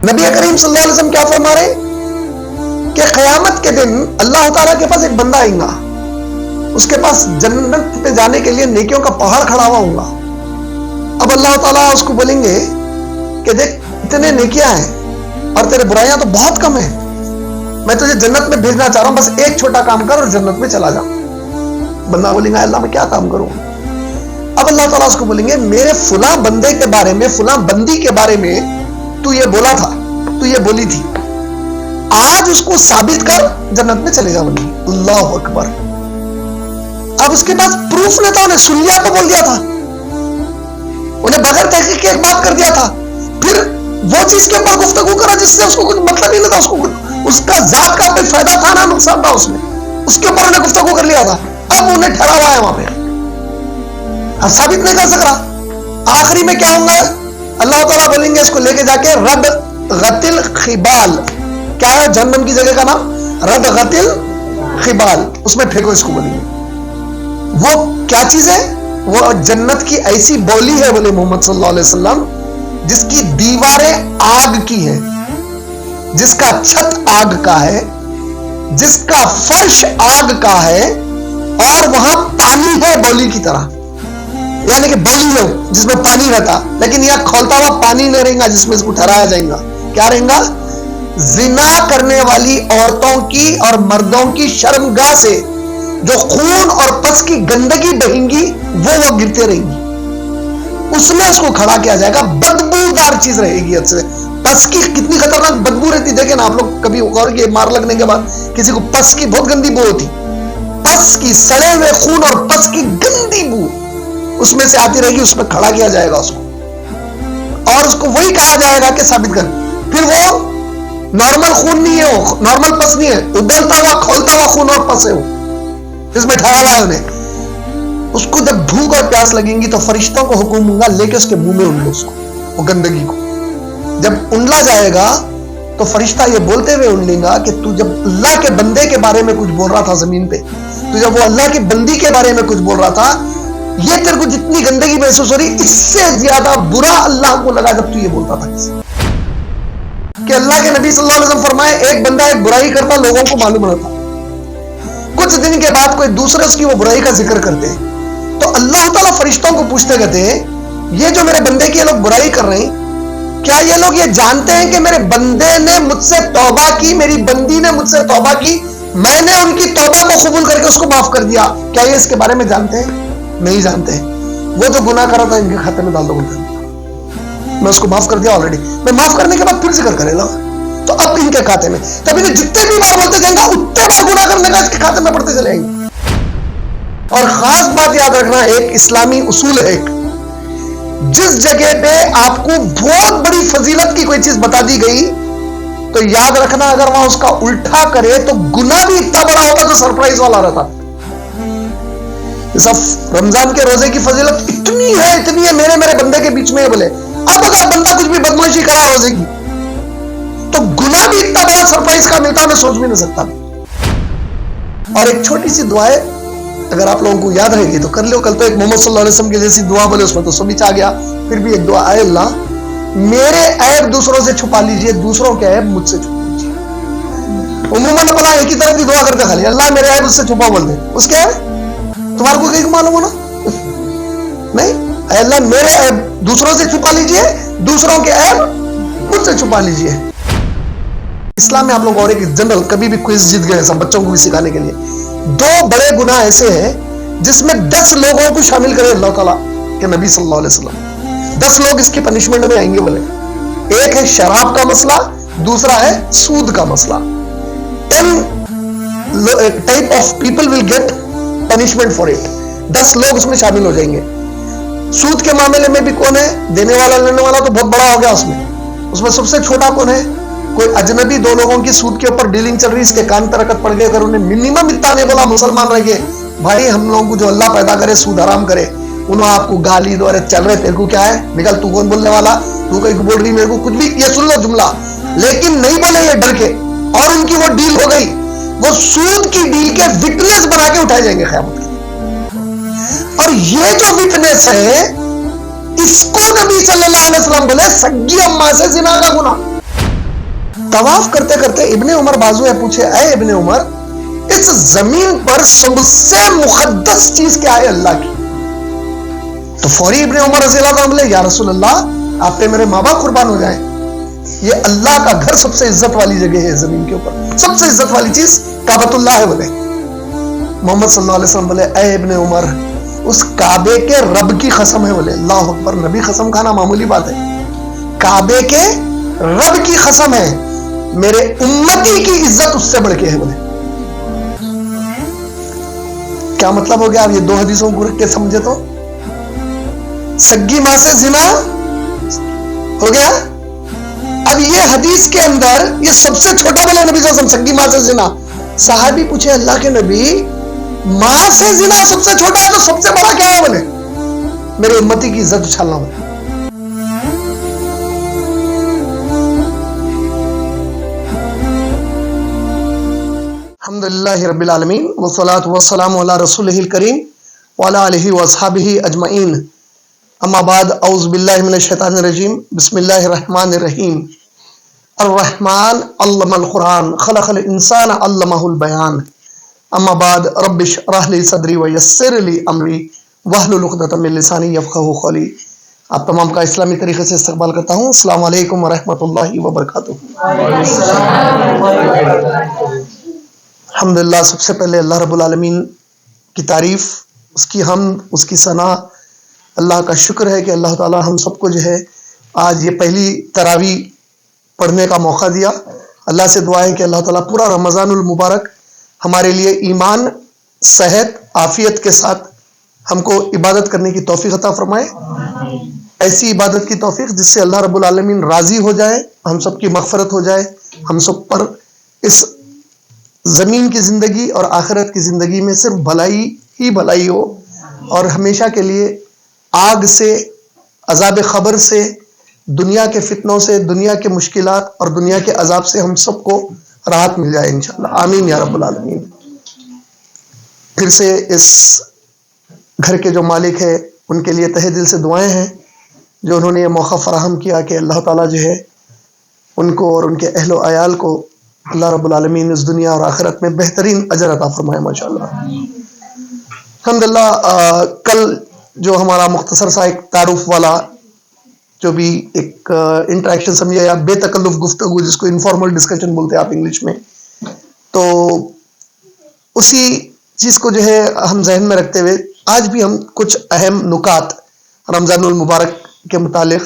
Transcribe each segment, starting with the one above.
نبی کریم صلی اللہ علیہ وسلم کیا فرما رہے ہیں کہ قیامت کے دن اللہ تعالیٰ کے پاس ایک بندہ آئے گا، اس کے پاس جنت پہ جانے کے لیے نیکیوں کا پہاڑ کھڑا ہوا ہوگا۔ اب اللہ تعالیٰ اس کو بولیں گے کہ دیکھ اتنے نیکیاں ہیں اور تیرے برائیاں تو بہت کم ہیں، میں تجھے جنت میں بھیجنا چاہ رہا ہوں، بس ایک چھوٹا کام کر اور جنت میں چلا جا۔ بندہ بولیں گا اللہ میں کیا کام کروں؟ اب اللہ تعالیٰ اس کو بولیں گے میرے فلاں بندے کے بارے میں، فلاں بندی کے بارے میں تو یہ بولا تھا، تو یہ بولی تھی، آج اس کو ثابت کر، جنت میں چلے جا بندی۔ اللہ اکبر۔ اب اس کے پاس پروف نہیں تھا، انہیں سن لیا تو بول دیا تھا، انہیں بغیر تحقیق کے ایک بات کر دیا تھا، پھر وہ چیز کے اوپر گفتگو کرا جس سے اس کو کچھ مطلب ہی نہیں تھا، اس کا ذات کا کوئی فائدہ تھا نہ نقصان تھا اس میں، اس کے اوپر انہیں گفتگو کر لیا تھا، اب انہیں ٹھہرا ہوا ہے وہاں پہ، اب ثابت نہیں کر سک رہا۔ آخری میں کیا ہوگا؟ اللہ تعالیٰ بولیں گے اس کو لے کے جا کے رد غتل خبال، کیا ہے جہنم کی جگہ کا نام؟ رد غتل خبال، اس میں پھینکو اس کو بولیں گے۔ وہ کیا چیز ہے؟ وہ جنت کی ایسی بولی ہے بولے محمد صلی اللہ علیہ وسلم جس کی دیواریں آگ کی ہیں، جس کا چھت آگ کا ہے، جس کا فرش آگ کا ہے، اور وہاں پانی ہے بولی کی طرح، یعنی کہ بولی ہے جس میں پانی رہتا، لیکن یہاں کھولتا ہوا پانی نہیں رہے گا جس میں اس کو ٹھہرایا جائے گا۔ کیا رہے گا؟ زنا کرنے والی عورتوں کی اور مردوں کی شرمگاہ سے جو خون اور پس کی گندگی بہیں گی وہ گرتے رہیں گی، اس میں اس کو کھڑا کیا جائے گا، بدبودار چیز رہے گی۔ پس کی کتنی خطرناک بدبو رہتی، دیکھیں نا آپ لوگ کبھی غور کیے، مار لگنے کے بعد کسی کو پس کی بہت گندی بو ہوتی، پس کی سڑے ہوئے خون اور پس کی گندی بو اس میں سے آتی رہے گی، اس میں کھڑا کیا جائے گا اس کو، اور اس کو وہی کہا جائے گا کہ ثابت کر۔ پھر وہ نارمل خون نہیں ہے، وہ نارمل پس نہیں ہے، ابلتا ہوا کھولتا ہوا خون اور پس ہے، وہ اس میں ٹھہرا ہوا ہے انہیں۔ اس کو جب بھوک اور پیاس لگیں گی تو فرشتوں کو حکم ہوگا لے کے اس کے منہ میں انڈو اس کو، وہ گندگی کو۔ جب انڈلا جائے گا تو فرشتہ یہ بولتے ہوئے انڈلے گا کہ تو جب اللہ کے بندے کے بارے میں کچھ بول رہا تھا زمین پہ، تو جب وہ اللہ کی بندی کے بارے میں کچھ بول رہا تھا، یہ تیرے کو جتنی گندگی محسوس ہو رہی، اس سے زیادہ برا اللہ کو لگا جب تو یہ بولتا تھا کسی کہ اللہ کے نبی صلی اللہ علیہ وسلم فرمائے ایک بندہ ایک برائی کرتا لوگوں کو معلوم رہتا، کچھ دن کے بعد کوئی دوسرے اس کی وہ برائی کا ذکر کرتے ہیں تو اللہ تعالیٰ فرشتوں کو پوچھتے کہتے ہیں یہ جو میرے بندے کی یہ لوگ برائی کر رہے ہیں، کیا یہ لوگ یہ جانتے ہیں کہ میرے بندے نے مجھ سے توبہ کی، میری بندی نے مجھ سے توبہ کی، میں نے ان کی توبہ کو قبول کر کے اس کو معاف کر دیا، کیا یہ اس کے بارے میں جانتے ہیں؟ نہیں جانتے ہیں۔ وہ جو گناہ کر رہا تھا ان کے کھاتے میں ڈال دو، میں اس کو معاف کر دیا آلریڈی، میں معاف کرنے کے بعد پھر ذکر کرے گا تو اب ان کے کھاتے میں، تبھی تو جتنے بھی بار بولتے جائیں گا اتنے بار گناہ کرنے کا اس کے کھاتے میں پڑتے چلے گے۔ اور خاص بات یاد رکھنا، ایک اسلامی اصول ہے، جس جگہ پہ آپ کو بہت بڑی فضیلت کی کوئی چیز بتا دی گئی تو یاد رکھنا اگر وہاں اس کا الٹا کرے تو گناہ بھی اتنا بڑا ہوتا جو سرپرائز والا رہتا۔ رمضان کے روزے کی فضیلت اتنی ہے میرے بندے کے بیچ میں ہے بولے، اب اگر بندہ کچھ بھی بدماشی کرا روزے کی تو گناہ بھی اتنا بڑا سرپرائز کا ملتا، میں سوچ بھی نہیں سکتا۔ اور ایک چھوٹی سی دعا ہے، اگر آپ لوگوں کو یاد رہے گی تو کر لو، کل تو ایک محمد صلی اللہ علیہ وسلم کی جیسی دعا بولے اس میں تو سمجھ آ گیا، پھر بھی ایک دعا، اے اللہ میرے عیب دوسروں سے چھپا لیجئے، دوسروں کے عیب مجھ سے چھپا لیجئے۔ عموماً اپنا ایک ہی طرف کی دعا کرتے خالی، اللہ میرے عیب اس سے چھپا بول دے، اس کے عیب تمہارے کو کہیں معلوم ہونا نہیں، اے اللہ میرے عیب دوسروں سے چھپا لیجئے، دوسروں کے عیب مجھ سے چھپا لیجئے۔ اسلام میں آپ لوگ اور ایک جنرل کبھی بھی کوئز جیت گئے سب بچوں کو بھی سکھانے کے لیے، 2 بڑے گناہ ایسے ہیں جس میں 10 لوگوں کو شامل کرے اللہ تعالیٰ کے نبی صلی اللہ علیہ وسلم، 10 لوگ اس کی پنشمنٹ میں آئیں گے بولے۔ ایک ہے شراب کا مسئلہ، دوسرا ہے سود کا مسئلہ۔ 10 type of people will get punishment for it، 10 لوگ اس میں شامل ہو جائیں گے۔ سود کے معاملے میں بھی کون ہے؟ دینے والا لینے والا تو بہت بڑا ہو گیا، اس میں سب سے چھوٹا کون ہے؟ کوئی اجنبی 2 لوگوں کی سود کے اوپر ڈیلنگ چل رہی، اس کے کان ترکت پڑ گئے، اگر انہیں منیمم اتنا نہیں بولا مسلمان رہ گئے، بھائی ہم لوگوں کو جو اللہ پیدا کرے سود حرام کرے، انہوں آپ کو گالی دو، ارے چل رہے تیرے کو کیا ہے، نکل تو کون بولنے والا، تو کہیں بول رہی میرے کو کچھ بھی، یہ سن لو جملہ، لیکن نہیں بولے یہ ڈر کے، اور ان کی وہ ڈیل ہو گئی، وہ سود کی ڈیل کے وٹنس بنا کے اٹھائے جائیں گے قیامت کے۔ اور یہ جو وٹنس ہے اس کو نبی صلی اللہ علیہ وسلم بولے سگی اماں سے زنا کا گناہ۔ طواف کرتے کرتے ابن عمر بازو ہے, پوچھے اے ابن عمر, اس زمین پر سب سے مقدس چیز کیا ہے اللہ کی؟ تو فوری ابن عمر رضی اللہ عنہ بولے یا رسول اللہ آپ پہ میرے ماں باپ قربان ہو جائیں, یہ اللہ کا گھر سب سے عزت والی جگہ ہے زمین کے اوپر, سب سے عزت والی چیز کعبۃ اللہ ہے. بولے محمد صلی اللہ علیہ وسلم بولے اے ابن عمر, اس کعبے کے رب کی قسم ہے. بولے اللہ اکبر, نبی قسم کھانا معمولی بات ہے, کعبے کے رب کی قسم ہے, میرے امتی کی عزت اس سے بڑھ کے ہے. بولے کیا مطلب ہو گیا؟ آپ یہ دو حدیثوں کو رکھ کے سمجھے تو سگی ماں سے زنا ہو گیا. اب یہ حدیث کے اندر یہ سب سے چھوٹا بولے نبی صلی اللہ علیہ وسلم, سگی ماں سے زنا. صحابی پوچھے اللہ کے نبی ماں سے زنا سب سے چھوٹا ہے تو سب سے بڑا کیا ہے؟ بولے میرے امتی کی عزت اچھالنا. بولے الحمدللہ رب العالمین والصلاة والسلام علی رسولہ الکریم وعلی آلہ واصحابہ اجمعین. اما بعد, اعوذ باللہ من الشیطان الرجیم, بسم اللہ الرحمن الرحیم. الرحمن علم القرآن خلق الانسان علمہ البیان. اما بعد, رب اشرح لی صدری ویسر لی امری واحلل عقدۃ من لسانی یفقہوا قولی. آپ تمام کا اسلامی طریقے سے استقبال کرتا ہوں. السلام علیکم ورحمۃ اللہ وبرکاتہ. الحمدللہ, سب سے پہلے اللہ رب العالمین کی تعریف, اس کی حمد, اس کی ثنا, اللہ کا شکر ہے کہ اللہ تعالی ہم سب کو جو ہے آج یہ پہلی تراویح پڑھنے کا موقع دیا. اللہ سے دعا ہے کہ اللہ تعالیٰ پورا رمضان المبارک ہمارے لیے ایمان, صحت, عافیت کے ساتھ ہم کو عبادت کرنے کی توفیق عطا فرمائے. ایسی عبادت کی توفیق جس سے اللہ رب العالمین راضی ہو جائے, ہم سب کی مغفرت ہو جائے, ہم سب پر اس زمین کی زندگی اور آخرت کی زندگی میں صرف بھلائی ہی بھلائی ہو, اور ہمیشہ کے لیے آگ سے, عذاب خبر سے, دنیا کے فتنوں سے, دنیا کے مشکلات اور دنیا کے عذاب سے ہم سب کو راحت مل جائے انشاءاللہ, آمین یا رب العالمین. پھر سے اس گھر کے جو مالک ہے ان کے لیے تہہ دل سے دعائیں ہیں جو انہوں نے یہ موقع فراہم کیا کہ اللہ تعالیٰ جو ہے ان کو اور ان کے اہل و عیال کو اللہ رب العالمین اس دنیا اور آخرت میں بہترین اجر عطا فرمائے ماشاءاللہ. الحمدللہ, کل جو ہمارا مختصر سا ایک تعارف والا جو بھی ایک انٹریکشن سمجھے یا بے تکلف گفتگو, جس کو انفارمل ڈسکشن بولتے ہیں آپ انگلش میں, تو اسی چیز کو جو ہے ہم ذہن میں رکھتے ہوئے آج بھی ہم کچھ اہم نکات رمضان المبارک کے متعلق,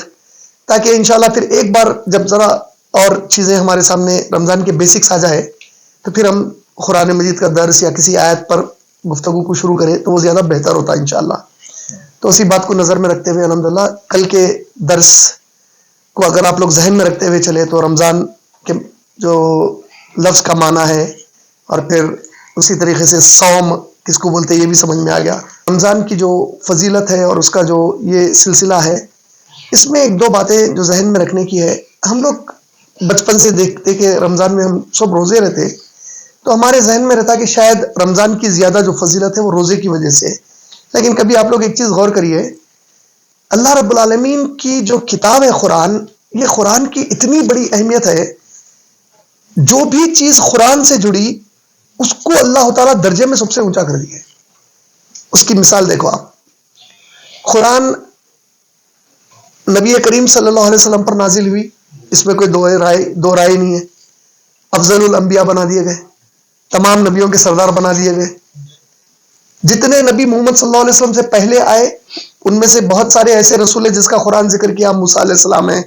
تاکہ انشاءاللہ پھر ایک بار جب ذرا اور چیزیں ہمارے سامنے رمضان کے بیسکس آ جائے تو پھر ہم قرآن مجید کا درس یا کسی آیت پر گفتگو کو شروع کریں تو وہ زیادہ بہتر ہوتا ہے انشاءاللہ. تو اسی بات کو نظر میں رکھتے ہوئے الحمدللہ کل کے درس کو اگر آپ لوگ ذہن میں رکھتے ہوئے چلے تو رمضان کے جو لفظ کا معنی ہے اور پھر اسی طریقے سے صوم کس کو بولتے ہیں یہ بھی سمجھ میں آ گیا. رمضان کی جو فضیلت ہے اور اس کا جو یہ سلسلہ ہے, اس میں ایک دو باتیں جو ذہن میں رکھنے کی ہے. ہم لوگ بچپن سے دیکھتے کہ رمضان میں ہم سب روزے رہتے, تو ہمارے ذہن میں رہتا کہ شاید رمضان کی زیادہ جو فضیلت ہے وہ روزے کی وجہ سے. لیکن کبھی آپ لوگ ایک چیز غور کریے, اللہ رب العالمین کی جو کتاب ہے قرآن, یہ قرآن کی اتنی بڑی اہمیت ہے, جو بھی چیز قرآن سے جڑی اس کو اللہ تعالیٰ درجے میں سب سے اونچا کر دیا ہے. اس کی مثال دیکھو آپ, قرآن نبی کریم صلی اللہ علیہ وسلم پر نازل ہوئی, اس میں کوئی دو رائے نہیں ہے. افضل الانبیاء بنا دیے گئے, تمام نبیوں کے سردار بنا دیے گئے. جتنے نبی محمد صلی اللہ علیہ وسلم سے پہلے آئے ان میں سے بہت سارے ایسے رسول ہیں جس کا قرآن ذکر کیا. موسیٰ علیہ السلام ہے,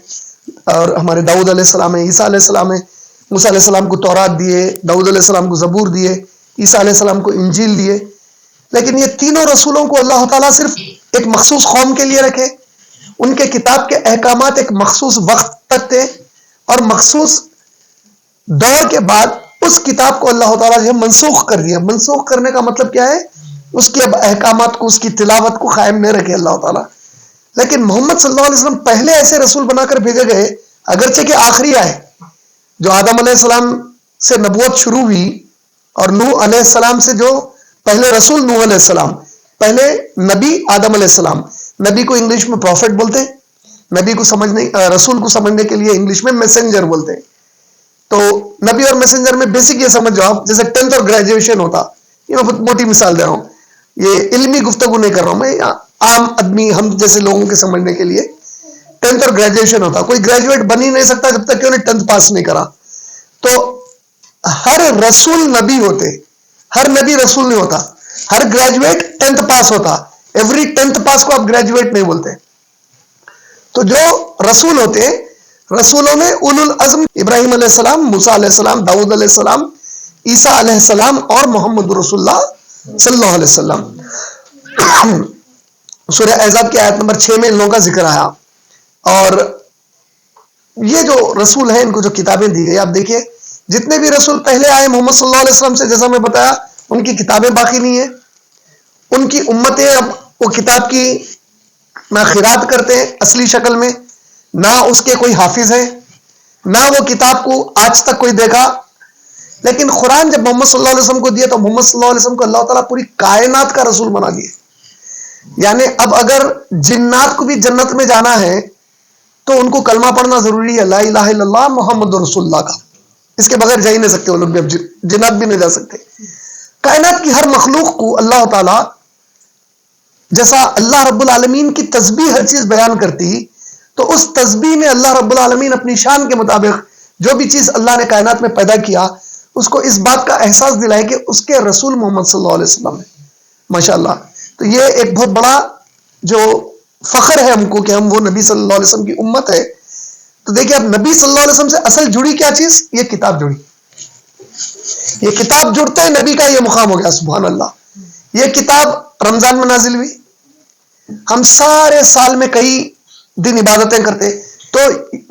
اور ہمارے داؤد علیہ السلام ہے, عیسیٰ علیہ السلام ہے. موسیٰ علیہ السلام کو تورات دیے, داؤد علیہ السلام کو زبور دیے, عیسیٰ علیہ السلام کو انجیل دیے. لیکن یہ تینوں رسولوں کو اللہ تعالیٰ صرف ایک مخصوص قوم کے لیے رکھے. ان کے کتاب کے احکامات ایک مخصوص وقت تک تھے, اور مخصوص دور کے بعد اس کتاب کو اللہ تعالیٰ جو منسوخ کر دیا. منسوخ کرنے کا مطلب کیا ہے؟ اس کے احکامات کو, اس کی تلاوت کو قائم نہیں رکھے اللہ تعالیٰ. لیکن محمد صلی اللہ علیہ وسلم پہلے ایسے رسول بنا کر بھیجے گئے, اگرچہ کہ آخری آئے, جو آدم علیہ السلام سے نبوت شروع ہوئی, اور نوح علیہ السلام سے جو پہلے رسول نوح علیہ السلام, پہلے نبی آدم علیہ السلام. نبی کو انگلش میں پروفٹ بولتے ہیں, نبی کو سمجھنے, رسول کو سمجھنے کے لیے انگلش میں میسنجر بولتے ہیں. تو نبی اور میسنجر میں بیسک یہ سمجھ جاؤ آپ، جیسے 10th اور گریجویشن ہوتا، یہ میں بہت موٹی مثال دے رہا ہوں، یہ علمی گفتگو نہیں کر رہا ہوں میں، عام آدمی ہم جیسے لوگوں کے سمجھنے کے لیے 10th اور گریجویشن ہوتا. کوئی گریجویٹ بن ہی نہیں سکتا جب تک کہ انہیں 10th پاس نہیں کرا. تو ہر رسول نبی ہوتے، ہر نبی رسول نہیں ہوتا، ہر گریجویٹ 10th پاس ہوتا. ایوری 10th پاس کو آپ گریجویٹ نہیں بولتے. تو جو رسول ہوتے، رسولوں میں اولو العزم ابراہیم علیہ السلام، موسیٰ علیہ السلام، داؤد علیہ السلام، عیسیٰ علیہ السلام اور محمد رسول اللہ صلی اللہ علیہ وسلم. سورہ احزاب کی آیت نمبر 6 میں ان لوگوں کا ذکر آیا. اور یہ جو رسول ہیں ان کو جو کتابیں دی گئی، آپ دیکھیے جتنے بھی رسول پہلے آئے محمد صلی اللہ علیہ وسلم سے، جیسا میں بتایا ان کی کتابیں باقی نہیں ہیں. ان کی امتیں اب وہ کتاب کی نہ خیرات کرتے ہیں اصلی شکل میں، نہ اس کے کوئی حافظ ہیں، نہ وہ کتاب کو آج تک کوئی دیکھا. لیکن قرآن جب محمد صلی اللہ علیہ وسلم کو دیا تو محمد صلی اللہ علیہ وسلم کو اللہ تعالیٰ پوری کائنات کا رسول بنا دیے. یعنی اب اگر جنات کو بھی جنت میں جانا ہے تو ان کو کلمہ پڑھنا ضروری ہے، لا الہ الا اللہ محمد رسول اللہ کا. اس کے بغیر جا ہی نہیں سکتے وہ لوگ بھی، اب جنات بھی نہیں جا سکتے. کائنات کی ہر مخلوق کو اللہ تعالیٰ، جیسا اللہ رب العالمین کی تسبیح ہر چیز بیان کرتی، تو اس تسبیح میں اللہ رب العالمین اپنی شان کے مطابق جو بھی چیز اللہ نے کائنات میں پیدا کیا اس کو اس بات کا احساس دلائے کہ اس کے رسول محمد صلی اللہ علیہ وسلم ہے. ماشاءاللہ. تو یہ ایک بہت بڑا جو فخر ہے ہم کو کہ ہم وہ نبی صلی اللہ علیہ وسلم کی امت ہے. تو دیکھیے اب نبی صلی اللہ علیہ وسلم سے اصل جڑی کیا چیز؟ یہ کتاب جڑی. یہ کتاب جڑتے ہیں نبی کا یہ مقام ہو گیا. سبحان اللہ. یہ کتاب رمضان میں نازل ہوئی. ہم سارے سال میں کئی دن عبادتیں کرتے، تو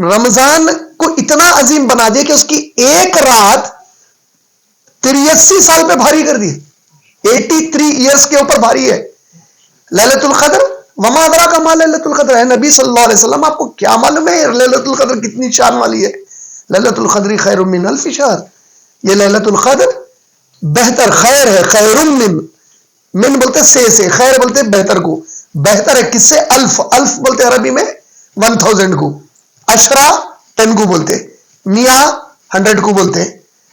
رمضان کو اتنا عظیم بنا دیا کہ اس کی ایک رات 83 سال پہ بھاری کر دی. 83 ایئرس کے اوپر بھاری ہے. لیلۃ القدر، وما ادراک ما لیلۃ القدر ہے. نبی صلی اللہ علیہ وسلم آپ کو کیا معلوم ہے لیلۃ القدر کتنی شان والی ہے؟ لیلۃ القدر خیر من الف شہر. یہ لیلۃ القدر بہتر، خیر ہے، خیر من بولتے سے، خیر بولتے بہتر کو، بہتر ہے کس سے؟ الف. الف بولتے عربی میں 1000 کو، اشرا 10 کو بولتے، میاں 100 کو بولتے،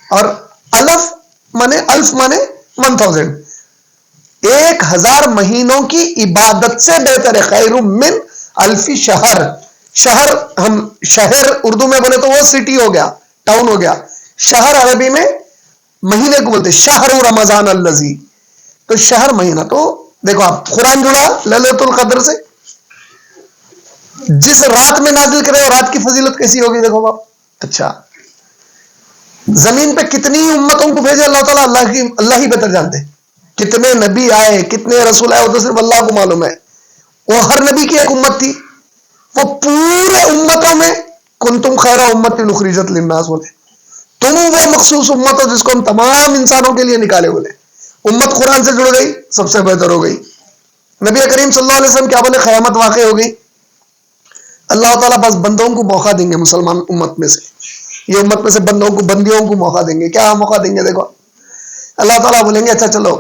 اور الف مانے 1000. 1000 مہینوں کی عبادت سے بہتر ہے. خیر من الف شہر. شہر ہم شہر اردو میں بولے تو وہ سٹی ہو گیا، ٹاؤن ہو گیا. شہر عربی میں مہینے کو بولتے، شہر رمضان الذی. تو شہر مہینہ. تو دیکھو آپ قرآن جڑا لیلۃ القدر سے، جس رات میں نازل کرے اور رات کی فضیلت کیسی ہوگی دیکھو آپ. اچھا زمین پہ کتنی امتوں کو بھیجے اللہ تعالیٰ، اللہ ہی بہتر جانتے. کتنے نبی آئے، کتنے رسول آئے، وہ تو صرف اللہ کو معلوم ہے. وہ ہر نبی کی ایک امت تھی. وہ پورے امتوں میں کنتم خیر امت اخرجت للناس بولے، تم وہ مخصوص امت ہو جس کو ہم تمام انسانوں کے لیے نکالے بولے. امت قرآن سے جڑ گئی، سب سے بہتر ہو گئی. نبی کریم صلی اللہ علیہ وسلم کیا بولے؟ قیامت واقع ہو گئی. اللہ تعالیٰ بس بندوں کو موقع دیں گے، مسلمان امت میں سے، یہ امت میں سے بندوں کو، بندیوں کو موقع دیں گے. کیا موقع دیں گے؟ دیکھو اللہ تعالیٰ بولیں گے اچھا چلو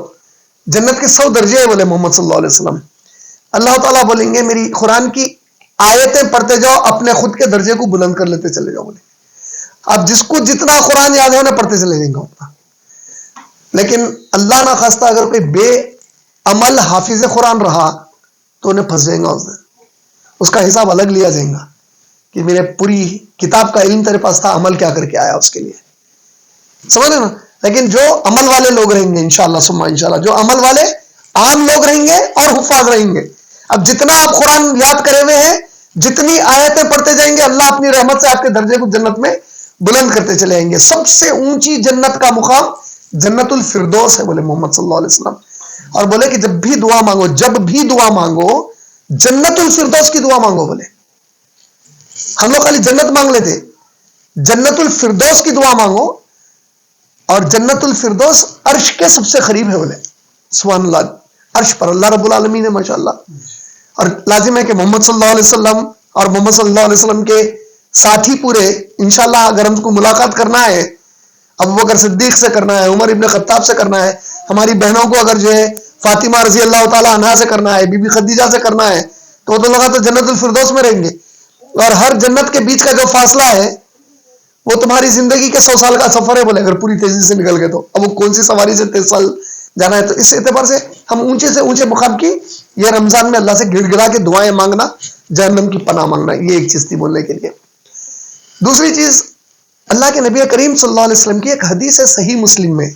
جنت کے 100 درجے ہیں بولے محمد صلی اللہ علیہ وسلم. اللہ تعالیٰ بولیں گے میری قرآن کی آیتیں پڑھتے جاؤ، اپنے خود کے درجے کو بلند کر لیتے چلے جاؤ بولے. اب جس کو جتنا قرآن یاد ہے انہیں پڑھتے چلے جائیں گے. لیکن اللہ نہ خواستہ اگر کوئی بے عمل حافظ قرآن رہا تو انہیں پھنس جائیں گا. اس کا حساب الگ لیا جائے گا کہ میرے پوری کتاب کا علم تیرے پاس تھا، عمل کیا کر کے آیا اس کے لیے. سمجھ رہے نا؟ لیکن جو عمل والے لوگ رہیں گے انشاءاللہ ثم انشاءاللہ، جو عمل والے عام لوگ رہیں گے اور حفاظ رہیں گے. اب جتنا آپ قرآن یاد کرے ہوئے ہیں، جتنی آیتیں پڑھتے جائیں گے، اللہ اپنی رحمت سے آپ کے درجے کو جنت میں بلند کرتے چلے جائیں گے. سب سے اونچی جنت کا مقام جنت الفردوس ہے بولے محمد صلی اللہ علیہ وسلم. اور بولے کہ جب بھی دعا مانگو جنت الفردوس کی دعا مانگو بولے. ہم لوگ خالی جنت مانگ لیتے، جنت الفردوس کی دعا مانگو. اور جنت الفردوس عرش کے سب سے قریب ہے بولے. سبحان اللہ. عرش پر اللہ رب العالمین ہے ماشاءاللہ. اور لازم ہے کہ محمد صلی اللہ علیہ وسلم اور محمد صلی اللہ علیہ وسلم کے ساتھی پورے انشاءاللہ اگر ہم کو ملاقات کرنا ہے، ابو بکر صدیق سے کرنا ہے، عمر ابن خطاب سے کرنا ہے، ہماری بہنوں کو اگر جو ہے فاطمہ رضی اللہ تعالی عنہا سے کرنا ہے، بی بی خدیجہ سے کرنا ہے، تو وہ تو لوگ تو جنت الفردوس میں رہیں گے. اور ہر جنت کے بیچ کا جو فاصلہ ہے وہ تمہاری زندگی کے 100 سال کا سفر ہے بولے، اگر پوری تیزی سے نکل گئے تو اب وہ کون سی سواری سے 23 سال جانا ہے. تو اس اعتبار سے ہم اونچے سے اونچے مقام کی یہ رمضان میں اللہ سے گڑ گڑا کے دعائیں مانگنا، جہنم کی پناہ مانگنا، یہ ایک چیز تھی بولنے کے لیے. دوسری چیز، اللہ کے نبی کریم صلی اللہ علیہ وسلم کی ایک حدیث ہے صحیح مسلم میں،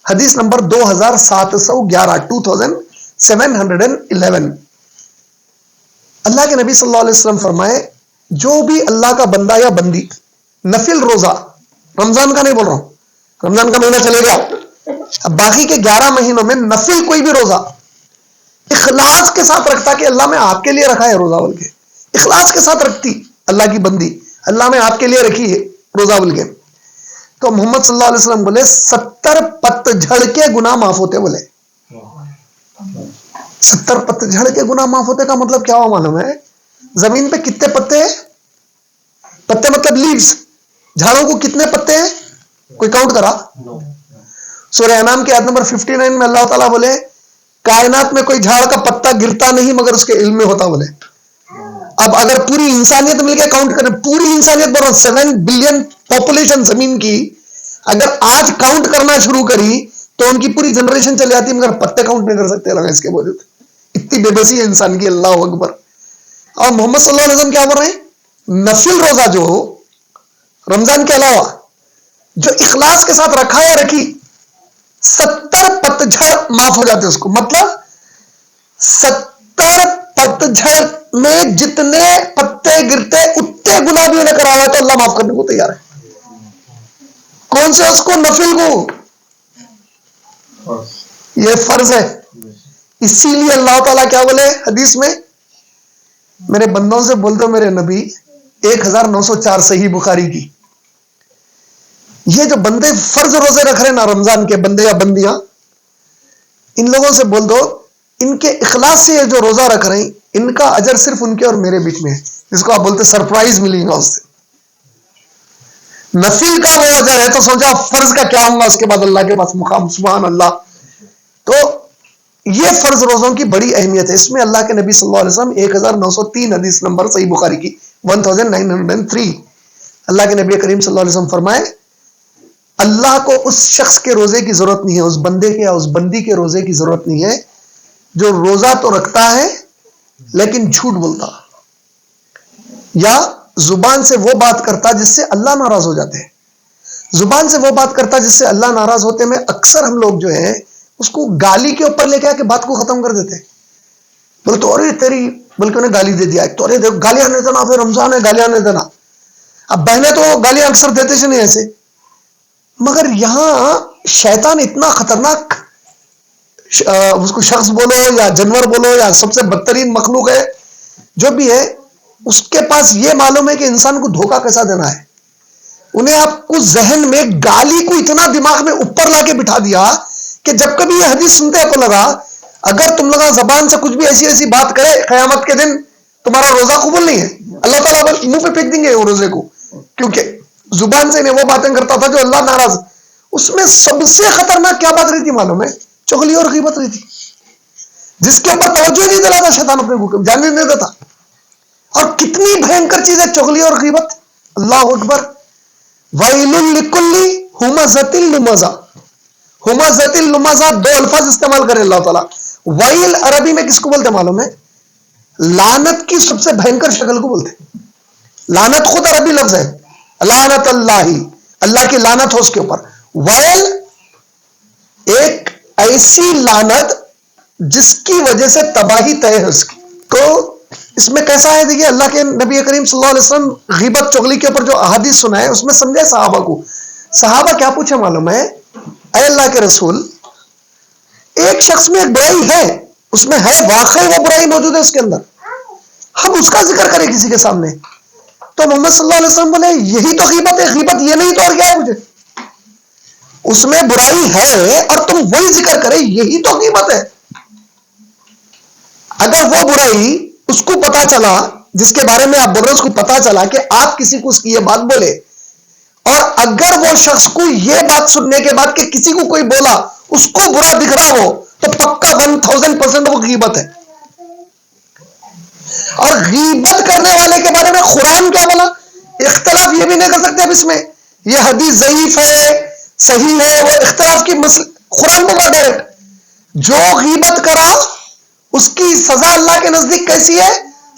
حدیث نمبر 2711 2711. اللہ کے نبی صلی اللہ علیہ وسلم فرمائے جو بھی اللہ کا بندہ یا بندی نفل روزہ، رمضان کا نہیں بول رہا ہوں، رمضان کا مہینہ چلے گا، اب باقی کے 11 مہینوں میں نفل کوئی بھی روزہ اخلاص کے ساتھ رکھتا کہ اللہ میں آپ کے لیے رکھا ہے روزہ بول کے، اخلاص کے ساتھ رکھتی اللہ کی بندی، اللہ میں آپ کے لیے رکھی ہے روزہ بول کے، تو محمد صلی اللہ علیہ وسلم بولے 70 پتجھڑ کے گناہ معاف ہوتے. بولے 70 پتجھڑ کے گناہ معاف ہوتے کا مطلب کیا ہوا معلوم ہے؟ زمین پہ کتنے پتے ہیں؟ پتے مطلب لیوز، جھاڑوں کو کتنے پتے ہیں؟ کوئی کاؤنٹ کرا؟ سورہ انعام کی آیت نمبر 59 میں اللہ تعالیٰ بولے کائنات میں کوئی جھاڑ کا پتا گرتا نہیں مگر اس کے علم میں ہوتا. بولے اب اگر پوری انسانیت مل کے کاؤنٹ کرے، پوری انسانیت بول رہا ہوں 7 بلین پاپولیشن زمین کی، اگر آج کاؤنٹ کرنا شروع کری تو ان کی پوری جنریشن چلی جاتی مگر پتے کاؤنٹ نہیں کر سکتے اللہ اس کے باوجود. اتنی بے بسی ہے انسان کی، اللہ اکبر. اور محمد صلی اللہ علیہ وسلم کیا بول رہے ہیں؟ نفل روزہ جو رمضان کے علاوہ جو اخلاص کے ساتھ رکھا یا رکھی 70 پتجھڑ معاف ہو جاتے اس کو. مطلب 70 پتجھڑ میں جتنے پتے گرتے اتنے گناہ بھی انہیں کرا ہوا ہے تو اللہ معاف کرنے کو تیار ہے. کون سے؟ اس کو نفل کو، یہ فرض ہے. اسی لیے اللہ تعالیٰ کیا بولے حدیث میں؟ میرے بندوں سے بول دو میرے نبی 1904 صحیح بخاری کی، یہ جو بندے فرض روزے رکھ رہے نا رمضان کے بندے یا بندیاں، ان لوگوں سے بول دو ان کے اخلاص سے جو روزہ رکھ رہے ہیں ان کا اجر صرف ان کے اور میرے بیچ میں ہے، جس کو آپ بولتے سرپرائز ملے گا اس سے. نفل کا وہ اجر ہے تو سوچا فرض کا کیا ہوگا اس کے بعد اللہ کے پاس مقام. سبحان اللہ. تو یہ فرض روزوں کی بڑی اہمیت ہے. اس میں اللہ کے نبی صلی اللہ علیہ وسلم 1903 حدیث نمبر صحیح بخاری کی 1903 اللہ کے نبی کریم صلی اللہ علیہ وسلم فرمائے اللہ کو اس شخص کے روزے کی ضرورت نہیں ہے، اس بندے کے یا اس بندی کے روزے کی ضرورت نہیں ہے جو روزہ تو رکھتا ہے لیکن جھوٹ بولتا یا زبان سے وہ بات کرتا جس سے اللہ ناراض ہو جاتے ہیں. زبان سے وہ بات کرتا جس سے اللہ ناراض ہوتے میں اکثر ہم لوگ جو ہے اس کو گالی کے اوپر لے کے آ کے بات کو ختم کر دیتے. بولے تو ارے تیری، بلکہ انہیں گالی دے دیا تو ارے گالیاں نہیں دینا، پھر رمضان ہے گالیاں نہیں دینا. اب بہنیں تو گالیاں اکثر دیتے سے نہیں ایسے، مگر یہاں شیطان اتنا خطرناک، اس کو شخص بولو یا جانور بولو یا سب سے بدترین مخلوق ہے جو بھی ہے، اس کے پاس یہ معلوم ہے کہ انسان کو دھوکہ کیسا دینا ہے. انہیں آپ کو ذہن میں گالی کو اتنا دماغ میں اوپر لا کے بٹھا دیا کہ جب کبھی یہ حدیث سنتے کو لگا اگر تم لوگ زبان سے کچھ بھی ایسی ایسی بات کرے قیامت کے دن تمہارا روزہ قبول نہیں ہے، اللہ تعالیٰ منہ پہ پھینک دیں گے وہ روزے کو، کیونکہ زبان سے وہ باتیں کرتا تھا جو اللہ ناراض. اس میں سب سے خطرناک کیا بات رہی تھی معلوم ہے؟ چغلی اور غیبت رہی تھی، جس کے اوپر توجہ نہیں دلاتا شیطان اپنے کو جاننے نہیں دیتا. اور کتنی بھینکر چیز ہے چغلی اور غیبت، اللہ اکبر. وَيْلٌ لِكُلِّ ہُمَزَةٍ لُمَزَةٍ. ہُمَزَةٍ لُمَزَةٍ دو الفاظ استعمال کرے اللہ تعالیٰ. ویل عربی میں کس کو بولتے معلوم ہے؟ لعنت کی سب سے بھینکر شکل کو بولتے. لعنت خود عربی لفظ ہے، لعنت اللہ، اللہ کی لعنت ہو اس کے اوپر. ویل ایک ایسی لعنت جس کی وجہ سے تباہی طے ہے اس کی. تو اس میں کیسا ہے؟ دیکھیے اللہ کے نبی کریم صلی اللہ علیہ وسلم غیبت چغلی کے اوپر جو احادیث سنائے اس میں سمجھے صحابہ کو. صحابہ کیا پوچھے معلوم ہے؟ اے اللہ کے رسول، ایک شخص میں ایک برائی ہے، اس میں ہے واقعی وہ برائی موجود ہے اس کے اندر، ہم اس کا ذکر کریں کسی کے سامنے. تو محمد صلی اللہ علیہ وسلم بولے یہی تو غیبت ہے، غیبت یہ نہیں تو اور کیا ہے؟ مجھے اس میں برائی ہے اور تم وہی ذکر کرے، یہی تو غیبت ہے. اگر وہ برائی اس کو پتا چلا جس کے بارے میں آپ بول رہے اس کو پتا چلا کہ آپ کسی کو اس کی یہ بات بولے، اور اگر وہ شخص کو یہ بات سننے کے بعد کہ کسی کو کوئی بولا اس کو برا دکھ رہا ہو تو پکا 1000% وہ غیبت ہے. اور غیبت کرنے والے کے بارے میں قرآن کیا بولا؟ اختلاف یہ بھی نہیں کر سکتے اب اس میں یہ حدیث ضعیف ہے صحیح ہے، وہ اختلاف کی قرآن میں بات ہے، جو غیبت کرا اس کی سزا اللہ کے نزدیک کیسی ہے؟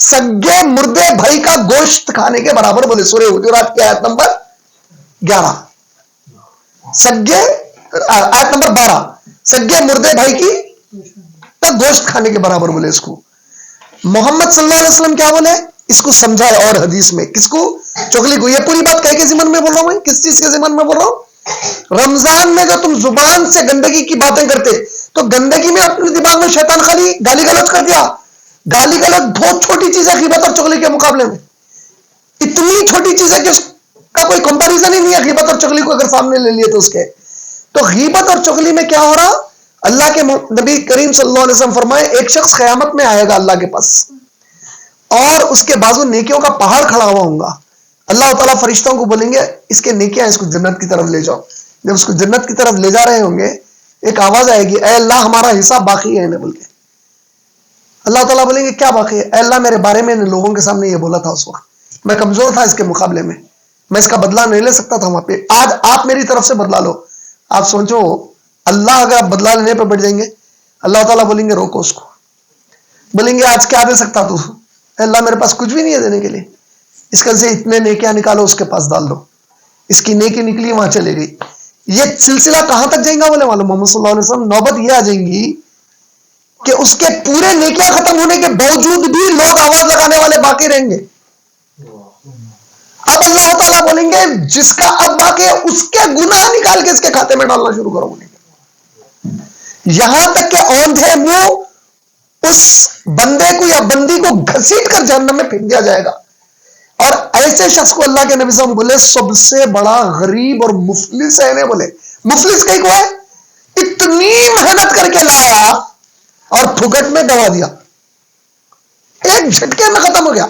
سگے مردے بھائی کا گوشت کھانے کے برابر، بولے سورہ حجرات کی آیت نمبر 11، سگے آیت نمبر 12، سگے مردے بھائی کی کا گوشت کھانے کے برابر بولے اس کو۔ محمد صلی اللہ علیہ وسلم کیا بولے؟ اس کو سمجھائے اور حدیث میں، کس کو؟ چغلی کو۔ یہ پوری بات کہہ کے ضمن میں بول رہا ہوں، کس چیز کے ضمن میں بول رہا ہوں؟ رمضان میں جو تم زبان سے گندگی کی باتیں کرتے، تو گندگی میں اپنے دماغ میں شیطان خالی گالی گلوچ کر دیا۔ گالی گلوچ بہت چھوٹی چیز ہے غیبت اور چغلی کے مقابلے میں، اتنی چھوٹی چیز ہے کہ اس کا کوئی کمپیریزن ہی نہیں ہے غیبت اور چغلی کو اگر سامنے لے لیے تو اس کے۔ تو غیبت اور چغلی میں کیا ہو رہا؟ اللہ کے نبی کریم صلی اللہ علیہ وسلم فرمائے ایک شخص قیامت میں آئے گا اللہ کے پاس اور اس کے بازو نیکیوں کا پہاڑ کھڑا ہوا ہوں گا۔ اللہ تعالیٰ فرشتوں کو بولیں گے اس کے نیکیاں اس کو جنت کی طرف لے جاؤ۔ جب اس کو جنت کی طرف لے جا رہے ہوں گے ایک آواز آئے گی، اے اللہ ہمارا حصہ باقی ہے، بول کے اللہ تعالیٰ بولیں گے کیا باقی ہے؟ اے اللہ میرے بارے میں لوگوں کے سامنے یہ بولا تھا اس وقت، میں کمزور تھا اس کے مقابلے میں اس کا بدلہ نہیں لے سکتا تھا وہاں پہ، آج آپ میری طرف سے بدلہ لو۔ آپ سوچو اللہ اگر آپ بدلہ لینے پہ بڑھ جائیں گے، اللہ تعالیٰ بولیں گے روکو اس کو، بولیں گے آج کیا دے سکتا تو؟ اللہ میرے پاس کچھ بھی نہیں ہے دینے کے لیے، اس کا سے اتنے نیکیاں نکالو اس کے پاس ڈال دو، اس کی نیکی نکلی وہاں چلے گئی۔ یہ سلسلہ کہاں تک جائیں گا بولے معلوم؟ محمد صلی اللہ علیہ وسلم نوبت یہ آ جائیں گی کہ اس کے پورے نیکیاں ختم ہونے کے باوجود بھی لوگ آواز لگانے والے باقی رہیں گے۔ اب اللہ تعالیٰ بولیں گے جس کا اب باقی ہے اس کے گناہ نکال کے اس کے کھاتے میں ڈالنا شروع کرو، بولیں گے یہاں تک کہ اوندھے منہ اس بندے کو یا بندی کو گھسیٹ کر جہنم میں پھینک دیا جائے گا۔ اور ایسے شخص کو اللہ کے نبی صلی اللہ علیہ وسلم بولے سب سے بڑا غریب اور مفلس ہے، بولے مفلس کہیں کو ہے اتنی محنت کر کے لایا اور پھکٹ میں گوا دیا، ایک جھٹکے میں ختم ہو گیا۔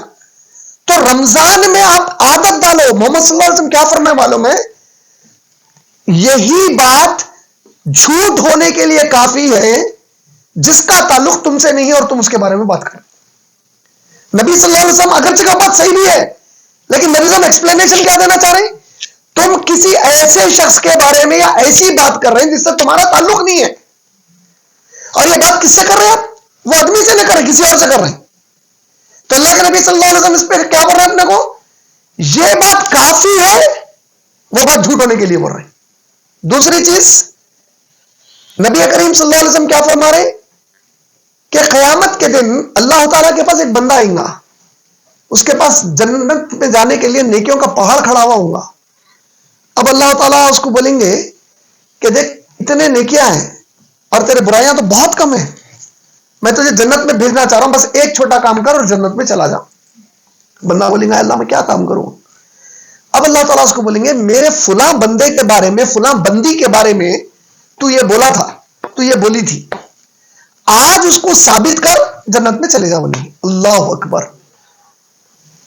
تو رمضان میں آپ عادت ڈالو، محمد صلی اللہ علیہ وسلم کیا فرمائے معلوم ہے؟ یہی بات جھوٹ ہونے کے لیے کافی ہے جس کا تعلق تم سے نہیں ہے اور تم اس کے بارے میں بات کرو۔ نبی صلی اللہ علیہ وسلم اگرچہ کا بات صحیح بھی ہے لیکن نبی صلی اللہ علیہ وسلم ایکسپلینیشن کیا دینا چاہ رہے ہیں؟ تم کسی ایسے شخص کے بارے میں یا ایسی بات کر رہے ہیں جس سے تمہارا تعلق نہیں ہے، اور یہ بات کس سے کر رہے ہیں آپ؟ وہ آدمی سے نہیں کر رہے، کسی اور سے کر رہے ہیں۔ تو اللہ کے نبی صلی اللہ علیہ وسلم اس پہ کیا بول رہے ہیں اپنے کو؟ یہ بات کافی ہے، وہ بات جھوٹ ہونے کے لیے بول رہے ہیں۔ دوسری چیز نبی کریم صلی اللہ علیہ وسلم کیا فرما رہے ہیں کہ قیامت کے دن اللہ تعالیٰ کے پاس ایک بندہ آئے گا، اس کے پاس جنت میں جانے کے لیے نیکیوں کا پہاڑ کھڑا ہوا ہوگا۔ اب اللہ تعالیٰ اس کو بولیں گے کہ دیکھ اتنے نیکیاں ہیں اور تیرے برائیاں تو بہت کم ہیں، میں تجھے جنت میں بھیجنا چاہ رہا ہوں، بس ایک چھوٹا کام کر اور جنت میں چلا جا۔ بندہ بولیں گا اللہ میں کیا کام کروں؟ اب اللہ تعالیٰ اس کو بولیں گے میرے فلاں بندے کے بارے میں فلاں بندی کے بارے میں تو یہ بولا تھا، تو یہ بولی تھی، آج اس کو ثابت کر جنت میں چلے جا۔ بولیں گے اللہ اکبر۔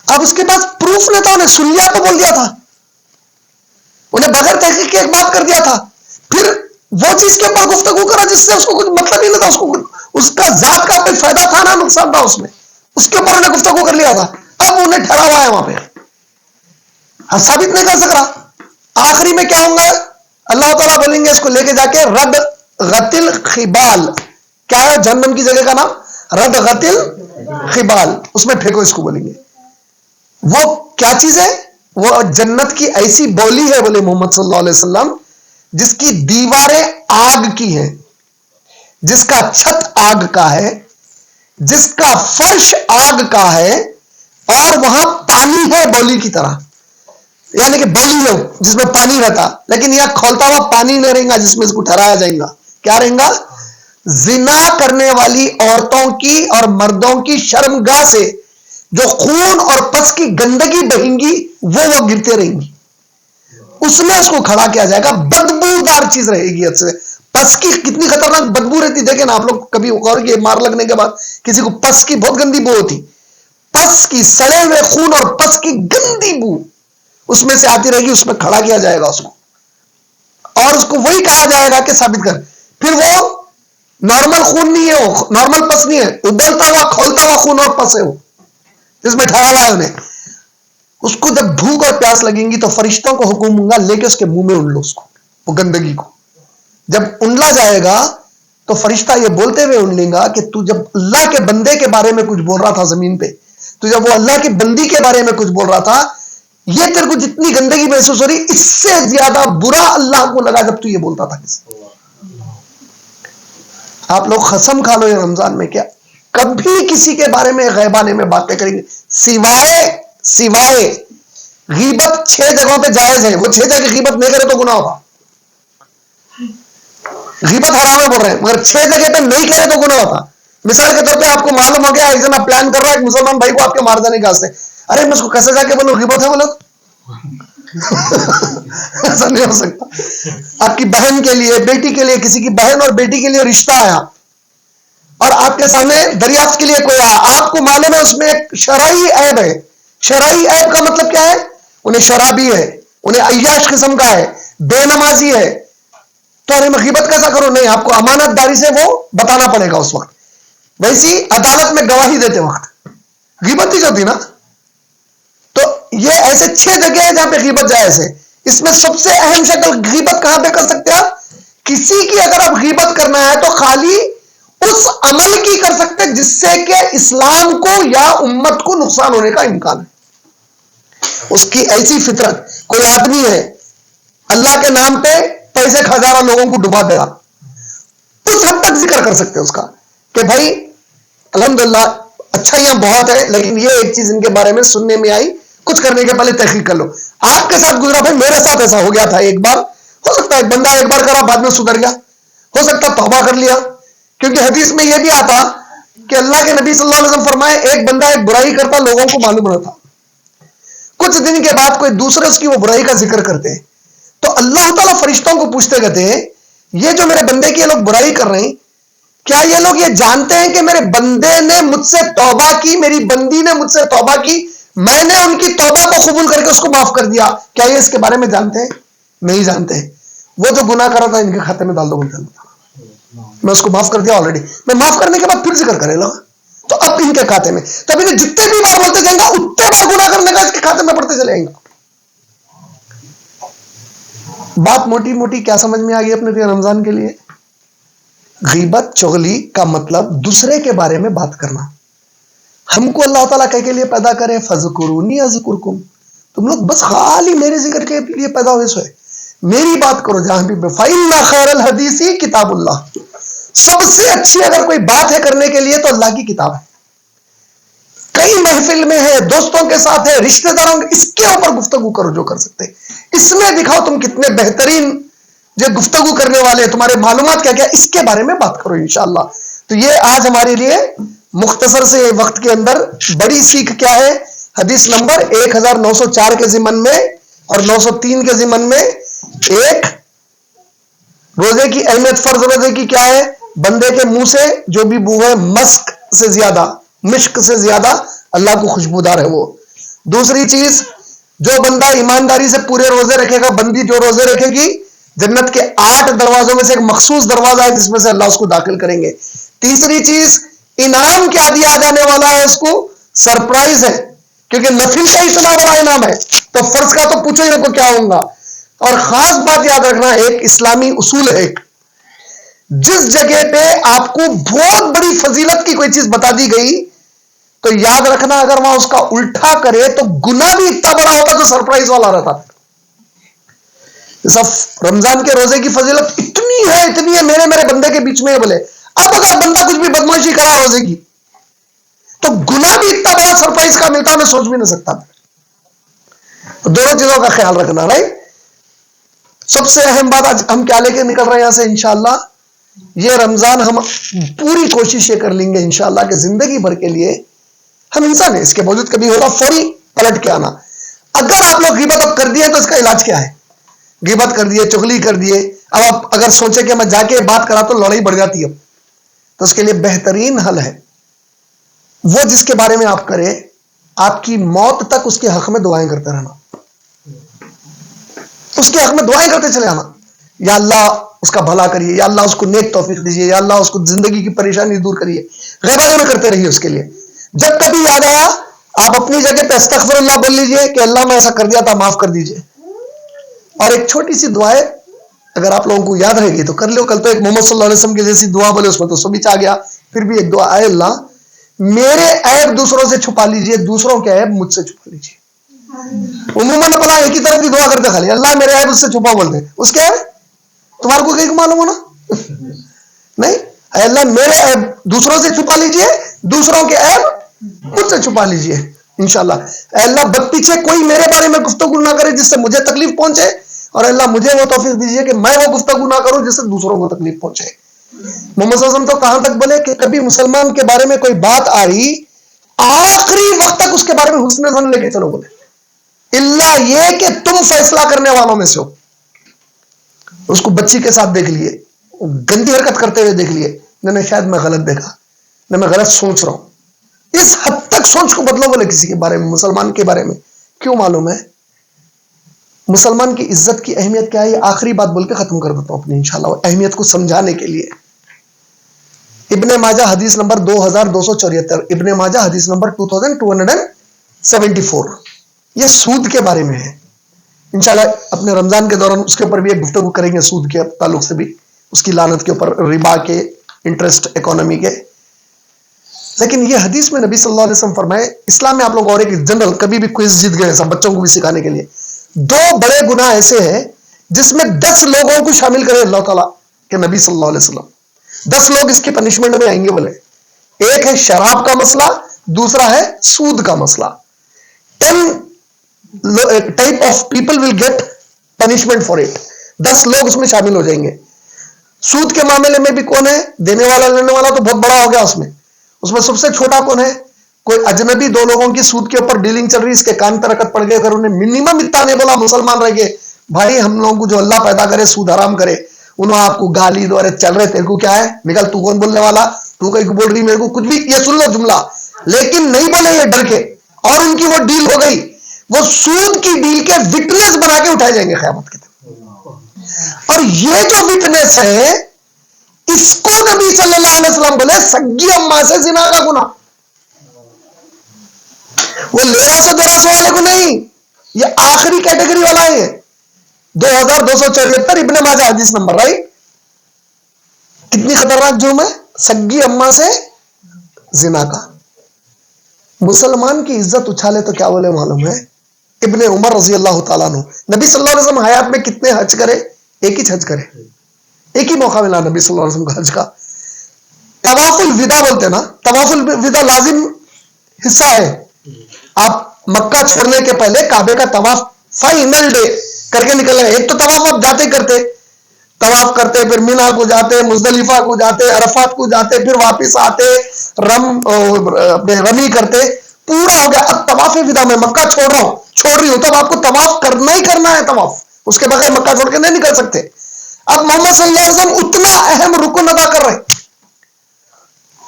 اب اس کے پاس پروف نہیں تھا، انہیں سن لیا تو بول دیا تھا، انہیں بغیر تحقیق کے ایک بات کر دیا تھا، پھر وہ چیز کے اوپر گفتگو کرا جس سے اس کو کچھ مطلب ہی نہیں تھا، اس کو اس کا ذات کا کوئی فائدہ تھا نہ نقصان تھا اس میں، اس کے اوپر انہیں گفتگو کر لیا تھا۔ اب انہیں ٹھہرا ہوا ہے وہاں پہ، ثابت نہیں کر سک رہا۔ آخری میں کیا ہوں گا؟ اللہ تعالیٰ بولیں گے اس کو لے کے جا کے رد غتل خبال، کیا ہے جہنم کی جگہ کا نام؟ رد غتل خبال، اس میں پھینکو اس کو۔ بولیں گے وہ کیا چیز ہے؟ وہ جنت کی ایسی بولی ہے، بولے محمد صلی اللہ علیہ وسلم، جس کی دیواریں آگ کی ہیں، جس کا چھت آگ کا ہے، جس کا فرش آگ کا ہے، اور وہاں پانی ہے بولی کی طرح، یعنی کہ بولی ہے جس میں پانی رہتا، لیکن یہاں کھولتا ہوا پانی نہیں رہے گا جس میں اس کو ٹھہرایا جائے گا۔ کیا رہے گا؟ زنا کرنے والی عورتوں کی اور مردوں کی شرمگاہ سے جو خون اور پس کی گندگی بہیں گی وہ گرتے رہیں گی، اس میں اس کو کھڑا کیا جائے گا، بدبودار چیز رہے گی۔ پس کی کتنی خطرناک بدبو رہتی، دیکھیں نا آپ لوگ کبھی غور کیے، مار لگنے کے بعد کسی کو پس کی بہت گندی بو ہوتی، پس کی سڑے ہوئے خون اور پس کی گندی بو اس میں سے آتی رہے گی، اس میں کھڑا کیا جائے گا اس کو، اور اس کو وہی کہا جائے گا کہ ثابت کر۔ پھر وہ نارمل خون نہیں ہے، وہ نارمل پس نہیں ہے، ابلتا ہوا کھولتا ہوا خون اور پس ہے وہ جس میں ٹھہرا ہوا ہے انہیں، اس کو جب بھوک اور پیاس لگیں گی تو فرشتوں کو حکم ہوں گا لے کے اس کے منہ میں انڈ لو اس کو، وہ گندگی کو۔ جب انڈلا جائے گا تو فرشتہ یہ بولتے ہوئے انڈلیں گا کہ تو جب اللہ کے بندے کے بارے میں کچھ بول رہا تھا زمین پہ، تو جب وہ اللہ کی بندی کے بارے میں کچھ بول رہا تھا، یہ تیرے کو جتنی گندگی محسوس ہو رہی، اس سے زیادہ برا اللہ کو لگا جب تو یہ بولتا تھا کسی۔ آپ لوگ قسم کھا لو یہ رمضان میں کیا کبھی کسی کے بارے میں غیبانے میں باتیں کریں گے، سوائے غیبت 6 جگہوں پہ جائز ہے، وہ 6 جگہ غیبت نہیں کرے تو گناہ ہوگا۔ غیبت حرام ہے بول رہے ہیں، مگر 6 جگہ پہ نہیں کرے تو گناہ ہوتا۔ مثال کے طور پہ آپ کو معلوم ہو گیا ایک جنا پلان کر رہا ہے ایک مسلمان بھائی کو آپ کے مار دینے کے واسطے، ارے میں اس کو کیسے جا کے بولوں غیبت ہے بولو؟ ایسا نہیں ہو سکتا۔ آپ کی بہن کے لیے، بیٹی کے لیے، کسی کی بہن اور بیٹی کے لیے رشتہ آیا اور آپ کے سامنے دریافت کے لیے کوئی آیا، آپ کو معلوم ہے اس میں ایک شرعی عیب ہے۔ شرعی عیب کا مطلب کیا ہے؟ انہیں شرابی ہے، انہیں عیاش قسم کا ہے، بے نمازی ہے، تو ارے میں غیبت کیسا کروں؟ نہیں، آپ کو امانت داری سے وہ بتانا پڑے گا اس وقت۔ ویسی عدالت میں گواہی دیتے وقت غیبت ہی جو تھی نا، تو یہ ایسے 6 جگہ ہیں جہاں پہ غیبت جائز ہے۔ اس میں سب سے اہم شکل غیبت کہاں پہ کر سکتے ہیں؟ کسی کی اگر آپ غیبت کرنا ہے تو خالی اس عمل کی کر سکتے جس سے کہ اسلام کو یا امت کو نقصان ہونے کا امکان ہے۔ اس کی ایسی فطرت، کوئی آدمی ہے اللہ کے نام پہ پیسے کھا جا رہا، لوگوں کو ڈبا دے رہا، اس حد تک ذکر کر سکتے اس کا کہ بھائی الحمدللہ اچھائیاں بہت ہے، لیکن یہ ایک چیز ان کے بارے میں سننے میں آئی، کچھ کرنے کے پہلے تحقیق کر لو۔ آپ کے ساتھ گزرا بھائی، میرے ساتھ ایسا ہو گیا تھا ایک بار، ہو سکتا ہے بندہ ایک بار کرا بعد میں سدھر گیا، ہو سکتا ہے توبہ کر لیا، کیونکہ حدیث میں یہ بھی آتا کہ اللہ کے نبی صلی اللہ علیہ وسلم فرمائے ایک بندہ ایک برائی کرتا لوگوں کو معلوم نہ تھا، کچھ دن کے بعد کوئی دوسرے اس کی وہ برائی کا ذکر کرتے، تو اللہ تعالیٰ فرشتوں کو پوچھتے کہتے ہیں یہ جو میرے بندے کی یہ لوگ برائی کر رہے ہیں، کیا یہ لوگ یہ جانتے ہیں کہ میرے بندے نے مجھ سے توبہ کی، میری بندی نے مجھ سے توبہ کی، میں نے ان کی توبہ کو قبول کر کے اس کو معاف کر دیا، کیا یہ اس کے بارے میں جانتے ہیں؟ نہیں جانتے ہیں۔ وہ جو گناہ کر رہا تھا ان کے کھاتے میں ڈال دو، میں اس کو معاف کر دیا آلریڈی، میں معاف کرنے کے بعد پھر ذکر کرے لوگ، تو اب ان کے کھاتے میں، تو ابھی جتنے بھی بار بولتے جائیں گا اتنے بار گناہ کرنے کا اس کے کھاتے میں پڑتے چلے جائیں گا۔ بات موٹی موٹی کیا سمجھ میں آ گئی اپنے رمضان کے لیے؟ غیبت چغلی کا مطلب دوسرے کے بارے میں بات کرنا۔ ہم کو اللہ تعالیٰ کہہ کے لیے پیدا کرے فذکرونی اذکرکم، تم لوگ بس خالی میرے ذکر کے لیے پیدا ہوئے سوئے، میری بات کرو جہاں بھی۔ فَإِنَّ خَيْرَ الْحَدِيثِ کتاب اللہ، سب سے اچھی اگر کوئی بات ہے کرنے کے لیے تو اللہ کی کتاب ہے۔ کئی محفل میں ہے، دوستوں کے ساتھ ہے، رشتہ داروں کے، اس کے اوپر گفتگو کرو جو کر سکتے، اس میں دکھاؤ تم کتنے بہترین جو گفتگو کرنے والے، تمہارے معلومات کیا کیا، اس کے بارے میں بات کرو انشاءاللہ۔ تو یہ آج ہمارے لیے مختصر سے وقت کے اندر بڑی سیکھ کیا ہے؟ حدیث نمبر 1904 کے ضمن میں اور 903 کے ضمن میں ایک روزے کی اہمیت، فرض روزے کی کیا ہے؟ بندے کے منہ سے جو بھی بو ہے مسک سے زیادہ، مشک سے زیادہ اللہ کو خوشبودار ہے وہ۔ دوسری چیز، جو بندہ ایمانداری سے پورے روزے رکھے گا، بندی جو روزے رکھے گی، جنت کے 8 دروازوں میں سے ایک مخصوص دروازہ ہے جس میں سے اللہ اس کو داخل کریں گے۔ تیسری چیز، انعام کیا دیا جانے والا ہے اس کو؟ سرپرائز ہے، کیونکہ نفل کا اتنا بڑا انعام ہے تو فرض کا تو پوچھو ہی رکھو کیا ہوگا۔ اور خاص بات یاد رکھنا، ایک اسلامی اصول ہے، ایک جس جگہ پہ آپ کو بہت بڑی فضیلت کی کوئی چیز بتا دی گئی تو یاد رکھنا اگر وہاں اس کا الٹا کرے تو گناہ بھی اتنا بڑا ہوتا تو سرپرائز والا رہتا۔ رمضان کے روزے کی فضیلت اتنی ہے میرے بندے کے بیچ میں بولے، اب اگر بندہ کچھ بھی بدماشی کرا روزے کی تو گناہ بھی اتنا بڑا سرپرائز کا ملتا، میں سوچ بھی نہیں سکتا۔ تو دونوں چیزوں کا خیال رکھنا، رائٹ؟ سب سے اہم بات آج ہم کیا لے کے نکل رہے ہیں یہاں سے انشاءاللہ، یہ رمضان ہم پوری کوشش یہ کر لیں گے انشاءاللہ کہ زندگی بھر کے لیے، ہم انسان ہیں، اس کے باوجود کبھی ہوگا فوری پلٹ کے آنا۔ اگر آپ لوگ غیبت اب کر دیے تو اس کا علاج کیا ہے؟ غیبت کر دیے، چغلی کر دیے، اب آپ اگر سوچے کہ میں جا کے بات کرا تو لڑائی بڑھ جاتی ہے، تو اس کے لیے بہترین حل ہے وہ جس کے بارے میں آپ کریں، آپ کی موت تک اس کے حق میں دعائیں کرتے رہنا، اس کے حق میں دعائیں کرتے چلے آنا، یا اللہ اس کا بھلا کریے، یا اللہ اس کو نیک توفیق دیجیے، یا اللہ اس کو زندگی کی پریشانی دور کریے، غیبت میں کرتے رہیے اس کے لیے۔ جب کبھی یاد آیا آپ اپنی جگہ پہ استغفر اللہ بول لیجئے کہ اللہ میں ایسا کر دیا تھا معاف کر دیجئے. اور ایک چھوٹی سی دعا ہے, اگر آپ لوگوں کو یاد رہے گی تو کر لو. کل تو ایک محمد صلی اللہ علیہ وسلم کی جیسی دعا بولے, اس میں تو سبھی آ گیا. پھر بھی ایک دعا, اے اللہ میرے عیب دوسروں سے چھپا لیجئے, دوسروں کے عیب مجھ سے چھپا لیجئے. عموماً اپنا ایک ہی طرف کی دعا کرتے خالی, اللہ میرے عیب اس سے چھپا بولتے, اس کے عیب تمہارے کو کہیں معلوم ہونا نہیں. اے اللہ میرے عیب دوسروں سے چھپا لیجئے, دوسروں کے عیب مجھ سے چھپا لیجئے انشاءاللہ. اے اللہ بد پیچھے کوئی میرے بارے میں گفتگو نہ کرے جس سے مجھے تکلیف پہنچے, اور اللہ مجھے وہ توفیق دیجئے کہ میں وہ گفتگو نہ کروں جس سے دوسروں کو تکلیف پہنچے. محمد صلی اللہ علیہ وسلم تو کہاں تک بولے کہ کبھی مسلمان کے بارے میں کوئی بات آئی, آخری وقت تک اس کے بارے میں حسن ظن لے کے چلو بولے, اللہ یہ کہ تم فیصلہ کرنے والوں میں سے ہو. اس کو بچی کے ساتھ دیکھ لیے, گندی حرکت کرتے ہوئے دیکھ لیے, نہ شاید میں غلط دیکھا, نہ میں غلط سوچ رہا ہوں. اس حد تک سوچ کو بدلو بولے کسی کے بارے میں, مسلمان کے بارے میں. کیوں معلوم ہے مسلمان کی عزت کی اہمیت کیا ہے؟ یہ آخری بات بول کے ختم کر دیتا ہوں اپنی انشاءاللہ, اہمیت کو سمجھانے کے لیے. ابن ماجہ حدیث نمبر 2274, ابن ماجہ حدیث نمبر 2274, یہ سود کے بارے میں ہے. انشاءاللہ اپنے رمضان کے دوران اس کے اوپر بھی ایک گفتگو کریں گے, سود کے تعلق سے بھی, اس کی لعنت کے اوپر, ربا کے, انٹرسٹ اکانومی کے. لیکن یہ حدیث میں نبی صلی اللہ علیہ وسلم فرمائے, اسلام میں آپ لوگ اور ایک جنرل کبھی بھی کوئز جیت گئے سب بچوں کو بھی سکھانے کے لیے, 2 بڑے گناہ ایسے ہیں جس میں 10 لوگوں کو شامل کرے اللہ تعالیٰ کے نبی صلی اللہ علیہ وسلم. 10 لوگ اس کی پنشمنٹ میں آئیں گے بولے. ایک ہے شراب کا مسئلہ, دوسرا ہے سود کا مسئلہ. 10 type of people will get punishment for it. 10 لوگ اس میں شامل ہو جائیں گے. سود کے معاملے میں بھی کون ہے؟ دینے والا لینے والا تو بہت بڑا ہو گیا. اس میں سب سے چھوٹا کون ہے؟ کوئی اجنبی 2 لوگوں کی سود کے اوپر ڈیلنگ چل رہی, اس کے کان ترکت پڑ گئے, اگر انہیں منیمم اتنا نہیں بولا مسلمان رہ گئے, بھائی ہم لوگوں کو جو اللہ پیدا کرے سود حرام کرے, انہوں آپ کو گالی دو, ارے چل رہے تیرے کو کیا ہے, نکل, تو کون بولنے والا, تو کہیں بول رہی میرے کو کچھ بھی, یہ سن لو جملہ, لیکن نہیں بولے یہ ڈر کے. اور ان کی وہ ڈیل ہو گئی, وہ سود کی ڈیل کے وٹنس بنا کے اٹھائے جائیں گے قیامت کے دن. اور یہ جو وٹنس ہے اس کو نبی صلی اللہ علیہ وسلم بولے سگی اماں سے زنا کا گناہ. وہ 1100 والے کو نہیں, یہ آخری کیٹیگری والا ہے. 2274 ابن ماجہ حدیث نمبر, رائٹ. کتنی خطرناک جرم ہے سگی اماں سے زنا کا. مسلمان کی عزت اچھالے تو کیا بولے معلوم ہے؟ ابن عمر رضی اللہ تعالیٰ عنہ, نبی صلی اللہ علیہ وسلم حیات میں کتنے حج کرے؟ ایک ہی حج کرے, ایک ہی موقع ملا نبی صلی اللہ علیہ وسلم کا حج کا. طواف الوداع بولتے نا, طواف الوداع لازم حصہ ہے. آپ مکہ چھوڑنے کے پہلے کعبے کا طواف فائنل ڈے کر کے نکل رہے. ایک تو طواف آپ جاتے کرتے, طواف کرتے, پھر مینا کو جاتے, مزدلفہ کو جاتے, عرفات کو جاتے, پھر واپس آتے, رمی کرتے, پورا ہو گیا. اب طواف وداع میں مکہ چھوڑ رہی ہوں تو اب آپ کو طواف کرنا ہی کرنا ہے. طواف اس کے بغیر مکہ چھوڑ کے نہیں نکل سکتے. اب محمد صلی اللہ علیہ وسلم اتنا اہم رکن ادا کر رہے,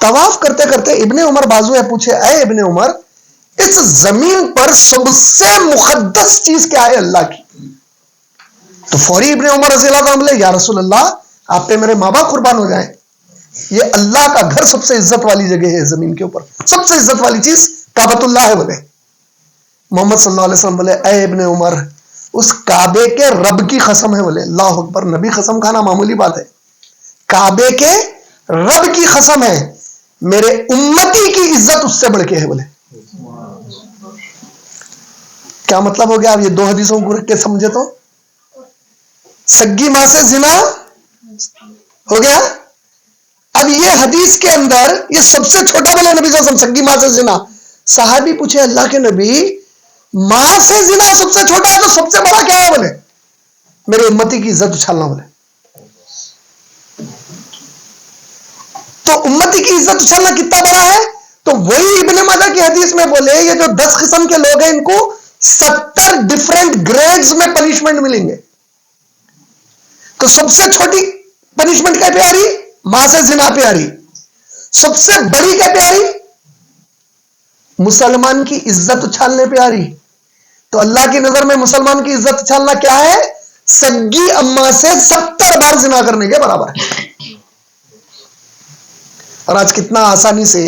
طواف کرتے کرتے ابن عمر بازو ہے, پوچھے اے ابن عمر, اس زمین پر سب سے مقدس چیز کیا ہے اللہ کی؟ تو فوری ابن عمر رضی اللہ عنہ بولے یا رسول اللہ آپ پہ میرے ماں باپ قربان ہو جائیں, یہ اللہ کا گھر سب سے عزت والی جگہ ہے زمین کے اوپر, سب سے عزت والی چیز کعبۃ اللہ ہے. بولے محمد صلی اللہ علیہ وسلم بولے اے ابن عمر, اس کعبے کے رب کی قسم ہے. بولے اللہ اکبر, نبی قسم کھانا معمولی بات ہے, کعبے کے رب کی قسم ہے, میرے امتی کی عزت اس سے بڑھ کے ہے. بولے کیا مطلب ہو گیا؟ آپ یہ 2 حدیثوں کو رکھ کے سمجھے تو سگی ماں سے زنا ہو گیا. اب یہ حدیث کے اندر یہ سب سے چھوٹا بولے نبی صلی اللہ علیہ وسلم, سگی ماں سے زنا. صحابی پوچھے اللہ کے نبی ماں سے زنا سب سے چھوٹا ہے تو سب سے بڑا کیا ہے؟ بولے میرے امتی کی عزت اچھالنا. بولے تو امتی کی عزت اچھالنا کتنا بڑا ہے؟ تو وہی ابن ماجہ کی حدیث میں بولے یہ جو 10 قسم کے لوگ ہیں ان کو 70 ڈفرنٹ گریڈز میں پنشمنٹ ملیں گے. تو سب سے چھوٹی پنشمنٹ کیا پیاری؟ ماں سے زنا پیاری. سب سے بڑی کیا پیاری؟ مسلمان کی عزت اچھالنے پیاری. تو اللہ کی نظر میں مسلمان کی عزت اچھالنا کیا ہے؟ سگی اماں سے 70 بار زنا کرنے کے برابر ہے. اور آج کتنا آسانی سے